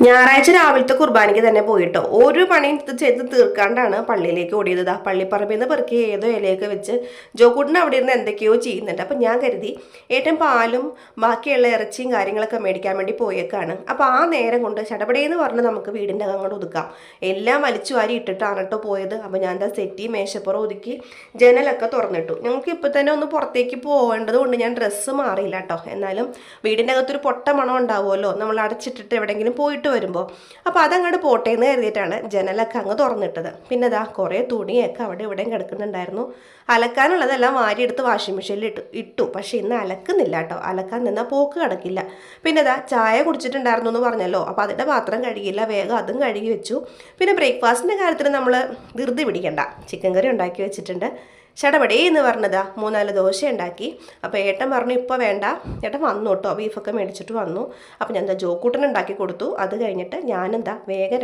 ഞായറാഴ്ച രാവിലത്തെ കുർബാനയ്ക്ക് തന്നെ പോയിട്ടോ ഒരു പണി ചെയ്ത് തീർക്കാണ്ടാണ് പള്ളിയിലേക്ക് ഓടിയത്. പള്ളിപ്പറമ്പിൽ നിന്ന് പെറുക്കി ഏതോ ഇലയൊക്കെ വെച്ച് ജോക്കൂട്ടിന് അവിടെ ഇരുന്ന് എന്തൊക്കെയോ ചെയ്യുന്നുണ്ട്. അപ്പം ഞാൻ കരുതി ഏട്ടൻ പാലും ബാക്കിയുള്ള ഇറച്ചിയും കാര്യങ്ങളൊക്കെ മേടിക്കാൻ വേണ്ടി പോയേക്കാണ്. അപ്പം ആ നേരം കൊണ്ട് ചടപടേന്ന് പറഞ്ഞ് നമുക്ക് വീടിൻ്റെ അങ്ങോട്ട് ഒതുക്കാം, എല്ലാം വലിച്ചു വാരി ഇട്ടിട്ടാണ് കേട്ടോ പോയത്. അപ്പം ഞാൻ എന്താ സെറ്റി മേശപ്പുറം ഒതുക്കി ജനലൊക്കെ തുറന്നിട്ടു. ഞങ്ങൾക്ക് ഇപ്പം തന്നെ ഒന്ന് പുറത്തേക്ക് പോകേണ്ടത് കൊണ്ട് ഞാൻ ഡ്രസ്സ് മാറിയില്ല കേട്ടോ. എന്നാലും വീടിൻ്റെ അകത്തൊരു പൊട്ട മണം ഉണ്ടാവുമല്ലോ നമ്മൾ അടച്ചിട്ടിട്ട് എവിടെയെങ്കിലും പോയിട്ട് വരുമ്പോൾ. അപ്പോൾ അതങ്ങോട്ട് പോട്ടെ എന്ന് കരുതിയിട്ടാണ് ജനലൊക്കെ അങ്ങ് തുറന്നിട്ടത്. പിന്നെ ഇതാ കുറേ തുണിയൊക്കെ അവിടെ ഇവിടെയും കിടക്കുന്നുണ്ടായിരുന്നു. അലക്കാനുള്ളതെല്ലാം വാരിയെടുത്ത് വാഷിംഗ് മെഷീനിൽ ഇട്ടു. പക്ഷേ ഇന്ന് അലക്കുന്നില്ല കേട്ടോ. അലക്കാൻ നിന്നാൽ പോക്ക് കിടക്കില്ല. പിന്നെ ഇതാ ചായ കുടിച്ചിട്ടുണ്ടായിരുന്നു എന്ന് പറഞ്ഞല്ലോ, അപ്പോൾ അതിൻ്റെ പാത്രം കഴുകിയില്ല, വേഗം അതും കഴുകി വെച്ചു. പിന്നെ ബ്രേക്ക്ഫാസ്റ്റിൻ്റെ കാര്യത്തിൽ നമ്മൾ ധൃതി പിടിക്കണ്ട, ചിക്കൻ കറി ഉണ്ടാക്കി വെച്ചിട്ടുണ്ട്. ചടപടേ എന്ന് പറഞ്ഞതാ 3-4 ദോശ ഉണ്ടാക്കി. അപ്പോൾ ഏട്ടൻ പറഞ്ഞു ഇപ്പോൾ വേണ്ട, ഏട്ടൻ വന്നു കേട്ടോ, ബീഫൊക്കെ മേടിച്ചിട്ട് വന്നു. അപ്പോൾ ഞാൻ എന്താ ജോക്കൂട്ടൻ ഉണ്ടാക്കി കൊടുത്തു. അത് കഴിഞ്ഞിട്ട് ഞാനെന്താ വേഗം